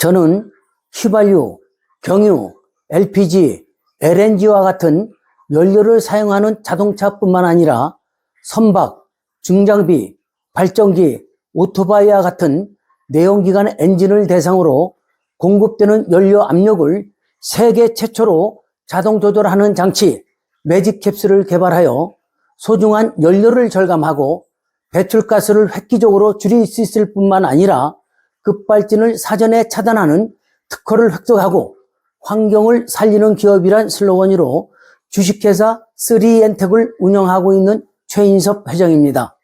저는 휘발유, 경유, LPG, LNG와 같은 연료를 사용하는 자동차뿐만 아니라 선박, 중장비, 발전기, 오토바이와 같은 내연기관 엔진을 대상으로 공급되는 연료 압력을 세계 최초로 자동 조절하는 장치 매직캡슐을 개발하여 소중한 연료를 절감하고 배출가스를 획기적으로 줄일 수 있을 뿐만 아니라 급발진을 사전에 차단하는 특허를 획득하고 환경을 살리는 기업이란 슬로건으로 주식회사 3N텍을 운영하고 있는 최인섭 회장입니다.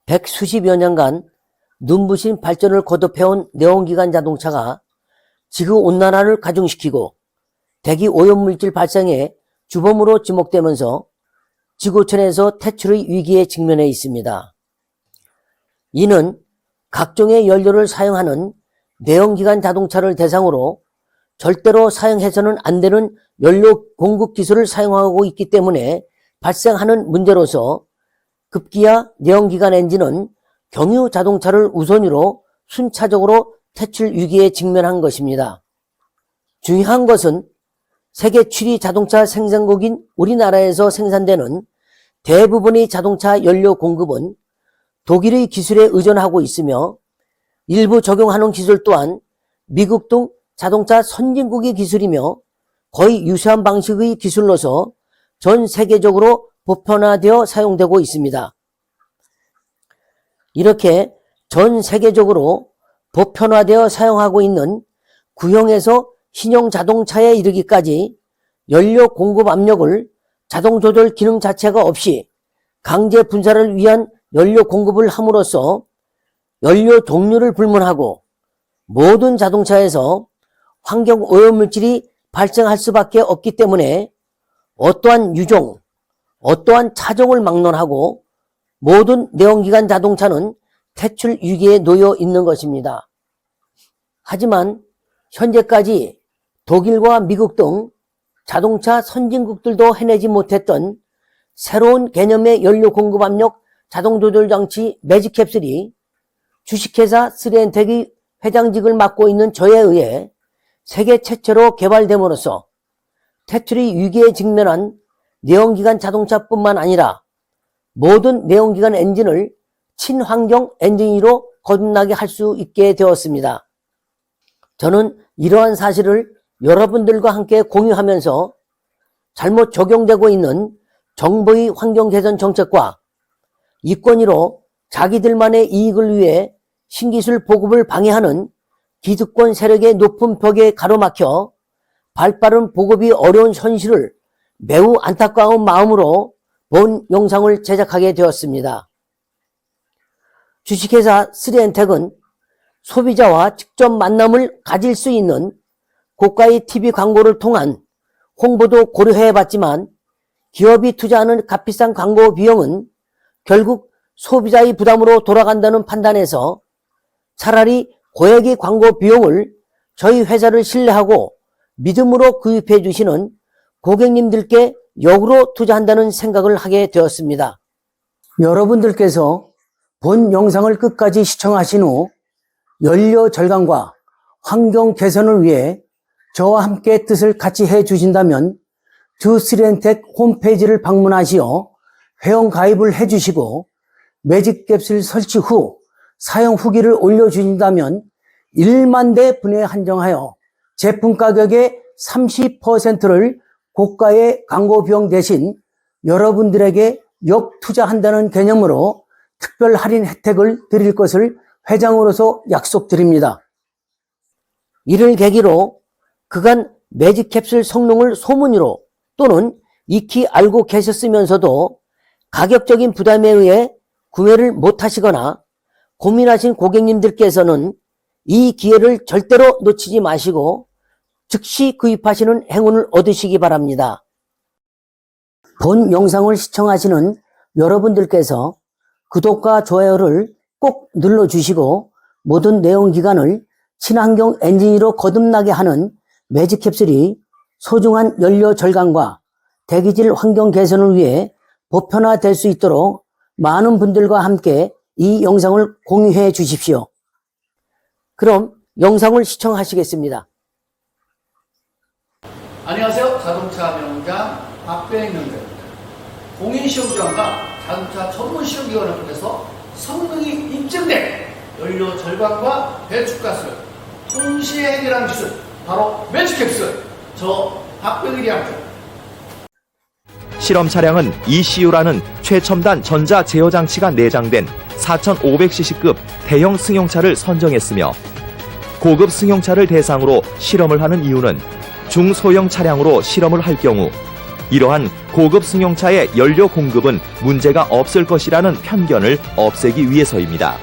백수십여 년간 눈부신 발전을 거듭해온 내연기관 자동차가 지구온난화를 가중시키고 대기 오염물질 발생의 주범으로 지목되면서 지구촌에서 퇴출의 위기에 직면해 있습니다. 이는 각종의 연료를 사용하는 내연기관 자동차를 대상으로 절대로 사용해서는 안 되는 연료 공급 기술을 사용하고 있기 때문에 발생하는 문제로서 급기야 내연기관 엔진은 경유 자동차를 우선으로 순차적으로 퇴출 위기에 직면한 것입니다. 중요한 것은 세계 7위 자동차 생산국인 우리나라에서 생산되는 대부분의 자동차 연료 공급은 독일의 기술에 의존하고 있으며 일부 적용하는 기술 또한 미국 등 자동차 선진국의 기술이며 거의 유사한 방식의 기술로서 전 세계적으로 보편화되어 사용되고 있습니다. 이렇게 전 세계적으로 보편화되어 사용하고 있는 구형에서 신형 자동차에 이르기까지 연료 공급 압력을 자동 조절 기능 자체가 없이 강제 분사를 위한 연료 공급을 함으로써 연료 종류를 불문하고 모든 자동차에서 환경 오염물질이 발생할 수밖에 없기 때문에 어떠한 유종, 어떠한 차종을 막론하고 모든 내연기관 자동차는 퇴출 위기에 놓여 있는 것입니다. 하지만 현재까지 독일과 미국 등 자동차 선진국들도 해내지 못했던 새로운 개념의 연료 공급 압력 자동 조절 장치 매직캡슐이 주식회사 3N텍의 회장직을 맡고 있는 저에 의해 세계 최초로 개발됨으로써 퇴출의 위기에 직면한 내연기관 자동차뿐만 아니라 모든 내연기관 엔진을 친환경 엔진으로 거듭나게 할 수 있게 되었습니다. 저는 이러한 사실을 여러분들과 함께 공유하면서 잘못 적용되고 있는 정부의 환경 개선 정책과 이권위로 자기들만의 이익을 위해 신기술 보급을 방해하는 기득권 세력의 높은 벽에 가로막혀 발빠른 보급이 어려운 현실을 매우 안타까운 마음으로 본 영상을 제작하게 되었습니다. 주식회사 3N텍은 소비자와 직접 만남을 가질 수 있는 고가의 TV 광고를 통한 홍보도 고려해봤지만 기업이 투자하는 값비싼 광고 비용은 결국 소비자의 부담으로 돌아간다는 판단에서 차라리 고액의 광고 비용을 저희 회사를 신뢰하고 믿음으로 구입해 주시는 고객님들께 역으로 투자한다는 생각을 하게 되었습니다. 여러분들께서 본 영상을 끝까지 시청하신 후 연료 절감과 환경 개선을 위해 저와 함께 뜻을 같이 해 주신다면 주 3N텍 홈페이지를 방문하시어 회원 가입을 해 주시고 매직캡슐 설치 후 사용 후기를 올려주신다면 1만 대 분에 한정하여 제품 가격의 30%를 고가의 광고 비용 대신 여러분들에게 역투자한다는 개념으로 특별 할인 혜택을 드릴 것을 회장으로서 약속드립니다. 이를 계기로 그간 매직캡슐 성능을 소문으로 또는 익히 알고 계셨으면서도 가격적인 부담에 의해 구매를 못하시거나 고민하신 고객님들께서는 이 기회를 절대로 놓치지 마시고 즉시 구입하시는 행운을 얻으시기 바랍니다. 본 영상을 시청하시는 여러분들께서 구독과 좋아요를 꼭 눌러주시고 모든 내연기관을 친환경 엔진으로 거듭나게 하는 매직캡슐이 소중한 연료 절감과 대기질 환경 개선을 위해 보편화될 수 있도록 많은 분들과 함께 이 영상을 공유해 주십시오. 그럼 영상을 시청하시겠습니다. 안녕하세요. 자동차 명장 박병명입니다. 공인시험기관과 자동차 전문시험기관을 통해서 성능이 인증된 연료 절감과 배출가스를 동시에 해결하는 기술, 바로 매직캡슐, 저 박병일이 합니다. 실험 차량은 ECU라는 최첨단 전자 제어 장치가 내장된 4500cc급 대형 승용차를 선정했으며, 고급 승용차를 대상으로 실험을 하는 이유는 중소형 차량으로 실험을 할 경우 이러한 고급 승용차의 연료 공급은 문제가 없을 것이라는 편견을 없애기 위해서입니다.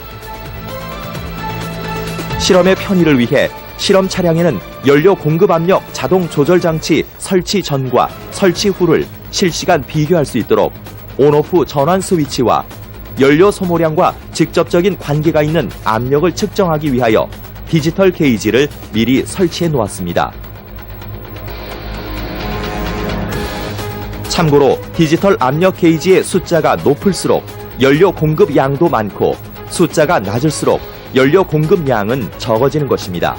실험의 편의를 위해 실험 차량에는 연료 공급 압력 자동 조절 장치 설치 전과 설치 후를 실시간 비교할 수 있도록 온오프 전환 스위치와 연료 소모량과 직접적인 관계가 있는 압력을 측정하기 위하여 디지털 게이지를 미리 설치해 놓았습니다. 참고로 디지털 압력 게이지의 숫자가 높을수록 연료 공급 양도 많고, 숫자가 낮을수록 연료 공급 양은 적어지는 것입니다.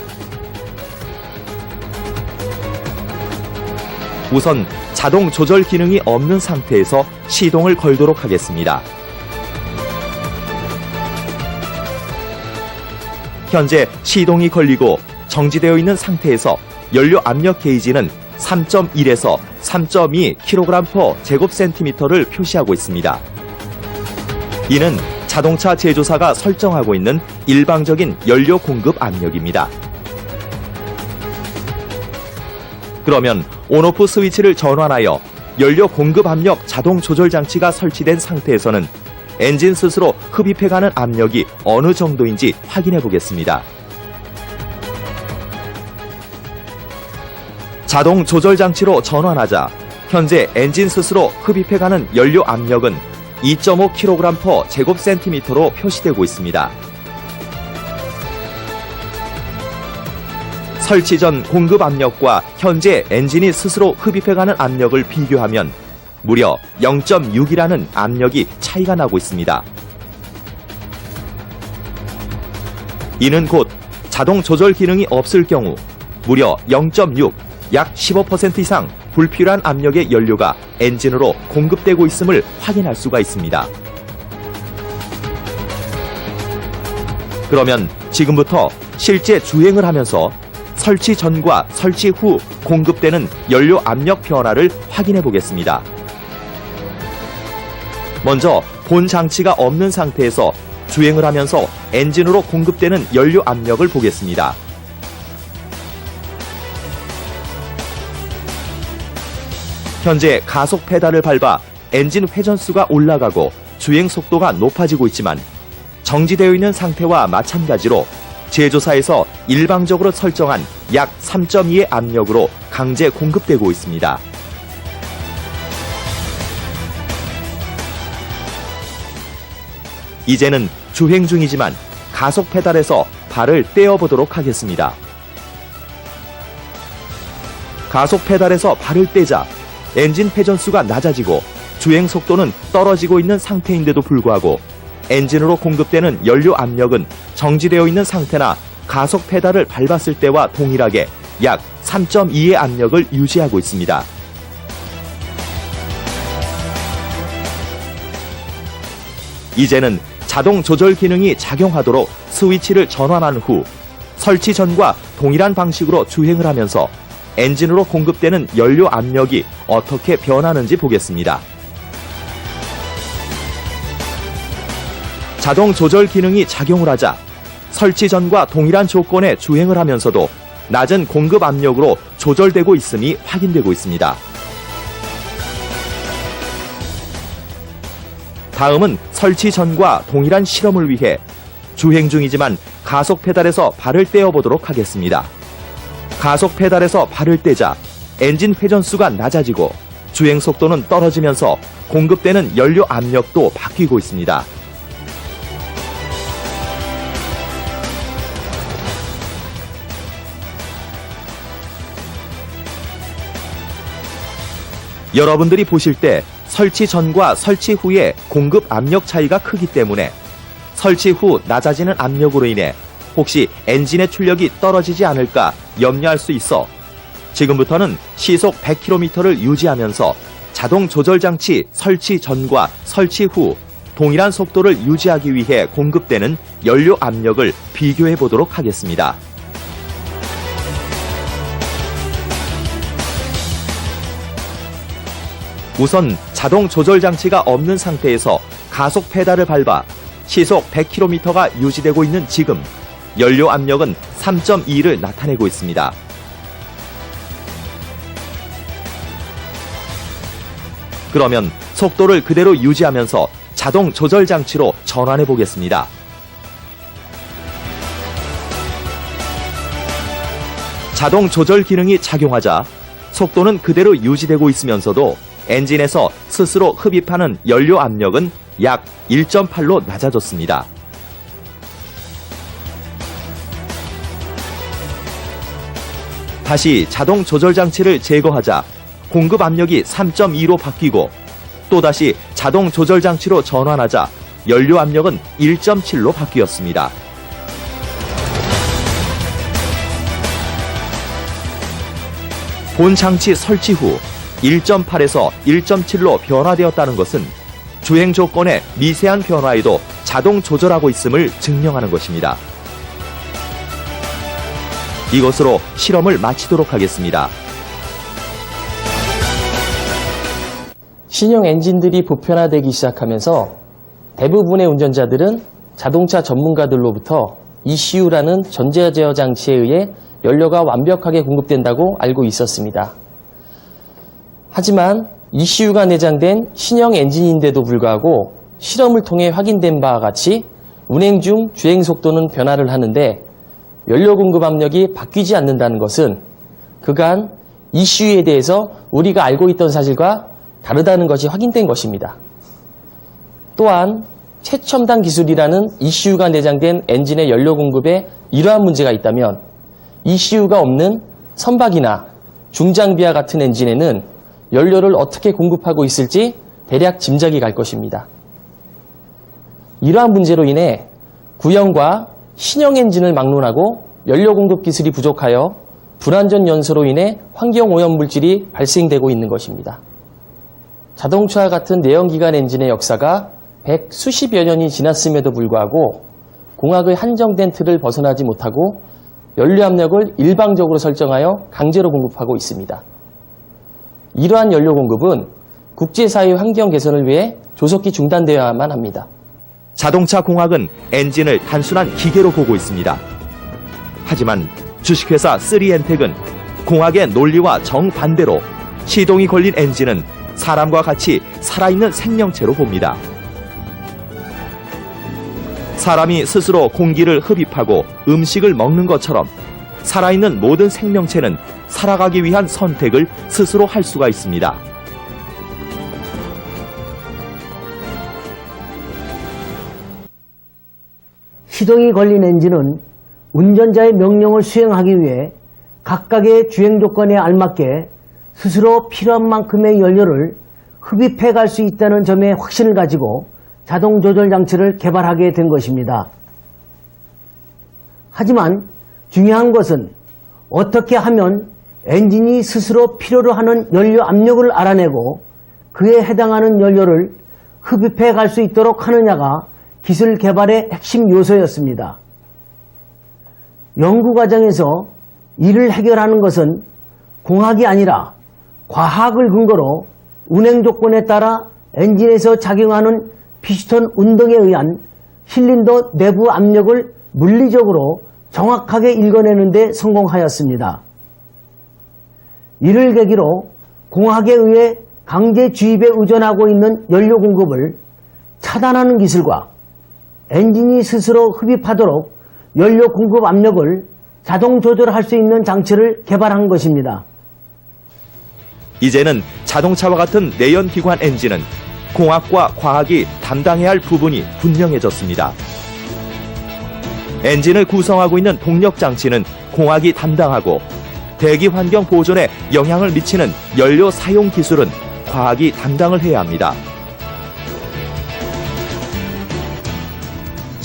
우선 자동 조절 기능이 없는 상태에서 시동을 걸도록 하겠습니다. 현재 시동이 걸리고 정지되어 있는 상태에서 연료 압력 게이지는 3.1에서 3.2kg/제곱센티미터를 표시하고 있습니다. 이는 자동차 제조사가 설정하고 있는 일방적인 연료 공급 압력입니다. 그러면 온오프 스위치를 전환하여 연료 공급 압력 자동 조절 장치가 설치된 상태에서는 엔진 스스로 흡입해가는 압력이 어느 정도인지 확인해 보겠습니다. 자동 조절 장치로 전환하자 현재 엔진 스스로 흡입해가는 연료 압력은 2.5kg/제곱센티미터로 표시되고 있습니다. 설치 전 공급 압력과 현재 엔진이 스스로 흡입해가는 압력을 비교하면 무려 0.6이라는 압력이 차이가 나고 있습니다. 이는 곧 자동 조절 기능이 없을 경우 무려 0.6, 약 15% 이상 불필요한 압력의 연료가 엔진으로 공급되고 있음을 확인할 수가 있습니다. 그러면 지금부터 실제 주행을 하면서 설치 전과 설치 후 공급되는 연료 압력 변화를 확인해 보겠습니다. 먼저 본 장치가 없는 상태에서 주행을 하면서 엔진으로 공급되는 연료 압력을 보겠습니다. 현재 가속 페달을 밟아 엔진 회전수가 올라가고 주행 속도가 높아지고 있지만, 정지되어 있는 상태와 마찬가지로 제조사에서 일방적으로 설정한 약 3.2의 압력으로 강제 공급되고 있습니다. 이제는 주행 중이지만 가속 페달에서 발을 떼어보도록 하겠습니다. 가속 페달에서 발을 떼자 엔진 회전수가 낮아지고 주행 속도는 떨어지고 있는 상태인데도 불구하고 엔진으로 공급되는 연료 압력은 정지되어 있는 상태나 가속 페달을 밟았을 때와 동일하게 약 3.2의 압력을 유지하고 있습니다. 이제는 자동 조절 기능이 작용하도록 스위치를 전환한 후 설치 전과 동일한 방식으로 주행을 하면서 엔진으로 공급되는 연료 압력이 어떻게 변하는지 보겠습니다. 자동 조절 기능이 작용을 하자 설치 전과 동일한 조건의 주행을 하면서도 낮은 공급 압력으로 조절되고 있음이 확인되고 있습니다. 다음은 설치 전과 동일한 실험을 위해 주행 중이지만 가속 페달에서 발을 떼어보도록 하겠습니다. 가속 페달에서 발을 떼자 엔진 회전수가 낮아지고 주행 속도는 떨어지면서 공급되는 연료 압력도 바뀌고 있습니다. 여러분들이 보실 때 설치 전과 설치 후의 공급 압력 차이가 크기 때문에 설치 후 낮아지는 압력으로 인해 혹시 엔진의 출력이 떨어지지 않을까 염려할 수 있어 지금부터는 시속 100km를 유지하면서 자동 조절 장치 설치 전과 설치 후 동일한 속도를 유지하기 위해 공급되는 연료 압력을 비교해 보도록 하겠습니다. 우선 자동 조절 장치가 없는 상태에서 가속 페달을 밟아 시속 100km가 유지되고 있는 지금 연료 압력은 3.2를 나타내고 있습니다. 그러면 속도를 그대로 유지하면서 자동 조절 장치로 전환해 보겠습니다. 자동 조절 기능이 작용하자 속도는 그대로 유지되고 있으면서도 엔진에서 스스로 흡입하는 연료 압력은 약 1.8로 낮아졌습니다. 다시 자동 조절 장치를 제거하자 공급 압력이 3.2로 바뀌고 또다시 자동 조절 장치로 전환하자 연료 압력은 1.7로 바뀌었습니다. 본 장치 설치 후 1.8에서 1.7로 변화되었다는 것은 주행 조건의 미세한 변화에도 자동 조절하고 있음을 증명하는 것입니다. 이것으로 실험을 마치도록 하겠습니다. 신형 엔진들이 보편화되기 시작하면서 대부분의 운전자들은 자동차 전문가들로부터 ECU라는 전자 제어 장치에 의해 연료가 완벽하게 공급된다고 알고 있었습니다. 하지만 ECU가 내장된 신형 엔진인데도 불구하고 실험을 통해 확인된 바와 같이 운행 중 주행 속도는 변화를 하는데 연료 공급 압력이 바뀌지 않는다는 것은 그간 ECU에 대해서 우리가 알고 있던 사실과 다르다는 것이 확인된 것입니다. 또한 최첨단 기술이라는 ECU가 내장된 엔진의 연료 공급에 이러한 문제가 있다면 ECU가 없는 선박이나 중장비와 같은 엔진에는 연료를 어떻게 공급하고 있을지 대략 짐작이 갈 것입니다. 이러한 문제로 인해 구형과 신형 엔진을 막론하고 연료 공급 기술이 부족하여 불완전 연소로 인해 환경 오염 물질이 발생되고 있는 것입니다. 자동차와 같은 내연기관 엔진의 역사가 100수십여 년이 지났음에도 불구하고 공학의 한정된 틀을 벗어나지 못하고 연료 압력을 일방적으로 설정하여 강제로 공급하고 있습니다. 이러한 연료 공급은 국제사회 환경 개선을 위해 조속히 중단되어야만 합니다. 자동차 공학은 엔진을 단순한 기계로 보고 있습니다. 하지만 주식회사 3엔텍은 공학의 논리와 정반대로 시동이 걸린 엔진은 사람과 같이 살아있는 생명체로 봅니다. 사람이 스스로 공기를 흡입하고 음식을 먹는 것처럼 살아있는 모든 생명체는 살아가기 위한 선택을 스스로 할 수가 있습니다. 시동이 걸린 엔진은 운전자의 명령을 수행하기 위해 각각의 주행 조건에 알맞게 스스로 필요한 만큼의 연료를 흡입해 갈 수 있다는 점에 확신을 가지고 자동 조절 장치를 개발하게 된 것입니다. 하지만 중요한 것은 어떻게 하면 엔진이 스스로 필요로 하는 연료 압력을 알아내고 그에 해당하는 연료를 흡입해 갈 수 있도록 하느냐가 기술 개발의 핵심 요소였습니다. 연구 과정에서 이를 해결하는 것은 공학이 아니라 과학을 근거로 운행 조건에 따라 엔진에서 작용하는 피스톤 운동에 의한 실린더 내부 압력을 물리적으로 정확하게 읽어내는 데 성공하였습니다. 이를 계기로 공학에 의해 강제 주입에 의존하고 있는 연료 공급을 차단하는 기술과 엔진이 스스로 흡입하도록 연료 공급 압력을 자동 조절할 수 있는 장치를 개발한 것입니다. 이제는 자동차와 같은 내연기관 엔진은 공학과 과학이 담당해야 할 부분이 분명해졌습니다. 엔진을 구성하고 있는 동력장치는 공학이 담당하고 대기 환경 보존에 영향을 미치는 연료 사용 기술은 과학이 담당을 해야 합니다.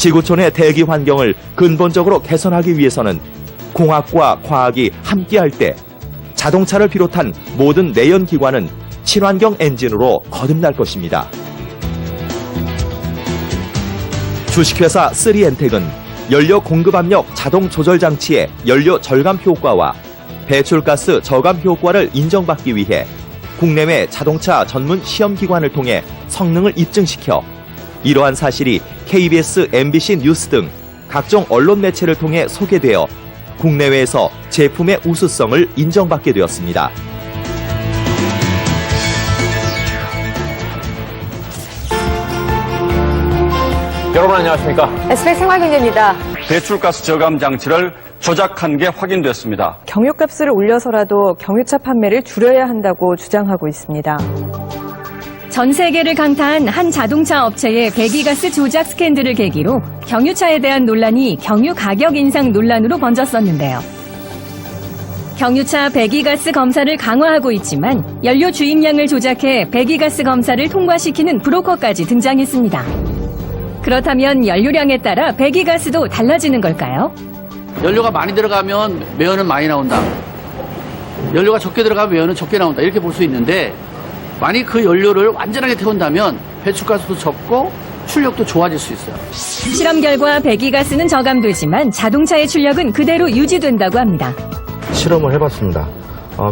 지구촌의 대기 환경을 근본적으로 개선하기 위해서는 공학과 과학이 함께할 때 자동차를 비롯한 모든 내연기관은 친환경 엔진으로 거듭날 것입니다. 주식회사 3엔텍은 연료 공급 압력 자동 조절 장치의 연료 절감 효과와 배출가스 저감 효과를 인정받기 위해 국내외 자동차 전문 시험기관을 통해 성능을 입증시켜 이러한 사실이 KBS, MBC 뉴스 등 각종 언론 매체를 통해 소개되어 국내외에서 제품의 우수성을 인정받게 되었습니다. 여러분 안녕하십니까? SBS 생활경제입니다. 배출가스 저감 장치를 조작한 게 확인됐습니다. 경유값을 올려서라도 경유차 판매를 줄여야 한다고 주장하고 있습니다. 전 세계를 강타한 한 자동차 업체의 배기가스 조작 스캔들을 계기로 경유차에 대한 논란이 경유 가격 인상 논란으로 번졌었는데요. 경유차 배기가스 검사를 강화하고 있지만 연료 주입량을 조작해 배기가스 검사를 통과시키는 브로커까지 등장했습니다. 그렇다면 연료량에 따라 배기가스도 달라지는 걸까요? 연료가 많이 들어가면 매연은 많이 나온다. 연료가 적게 들어가면 매연은 적게 나온다. 이렇게 볼 수 있는데 만약 그 연료를 완전하게 태운다면 배출가스도 적고 출력도 좋아질 수 있어요. 실험 결과 배기가스는 저감되지만 자동차의 출력은 그대로 유지된다고 합니다. 실험을 해봤습니다.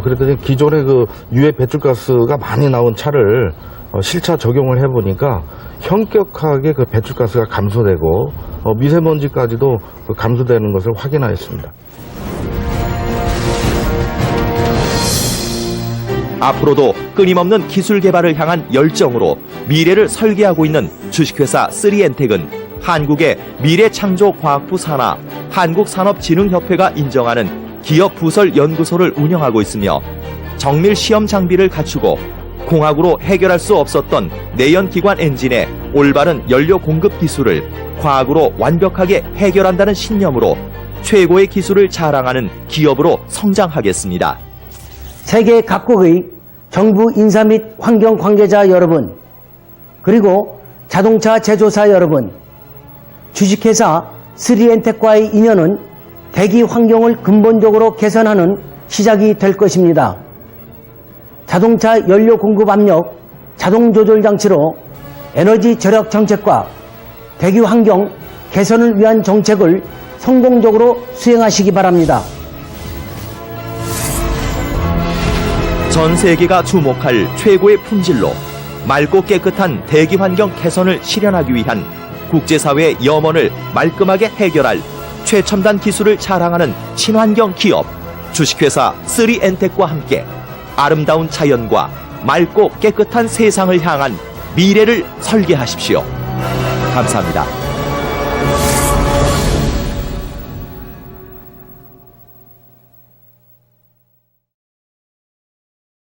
그랬더니 기존의 그 유해 배출가스가 많이 나온 차를 실차 적용을 해보니까 현격하게 그 배출가스가 감소되고 미세먼지까지도 감소되는 것을 확인하였습니다. 앞으로도 끊임없는 기술 개발을 향한 열정으로 미래를 설계하고 있는 주식회사 3엔텍은 한국의 미래창조과학부 산하 한국산업진흥협회가 인정하는 기업 부설 연구소를 운영하고 있으며 정밀 시험 장비를 갖추고 공학으로 해결할 수 없었던 내연기관 엔진의 올바른 연료 공급 기술을 과학으로 완벽하게 해결한다는 신념으로 최고의 기술을 자랑하는 기업으로 성장하겠습니다. 세계 각국의 정부 인사 및 환경 관계자 여러분, 그리고 자동차 제조사 여러분, 주식회사 3엔텍과의 인연은 대기 환경을 근본적으로 개선하는 시작이 될 것입니다. 자동차 연료 공급 압력 자동 조절 장치로 에너지 절약 정책과 대기 환경 개선을 위한 정책을 성공적으로 수행하시기 바랍니다. 전 세계가 주목할 최고의 품질로 맑고 깨끗한 대기 환경 개선을 실현하기 위한 국제사회의 염원을 말끔하게 해결할 최첨단 기술을 자랑하는 친환경 기업 주식회사 3엔텍과 함께 아름다운 자연과 맑고 깨끗한 세상을 향한 미래를 설계하십시오. 감사합니다.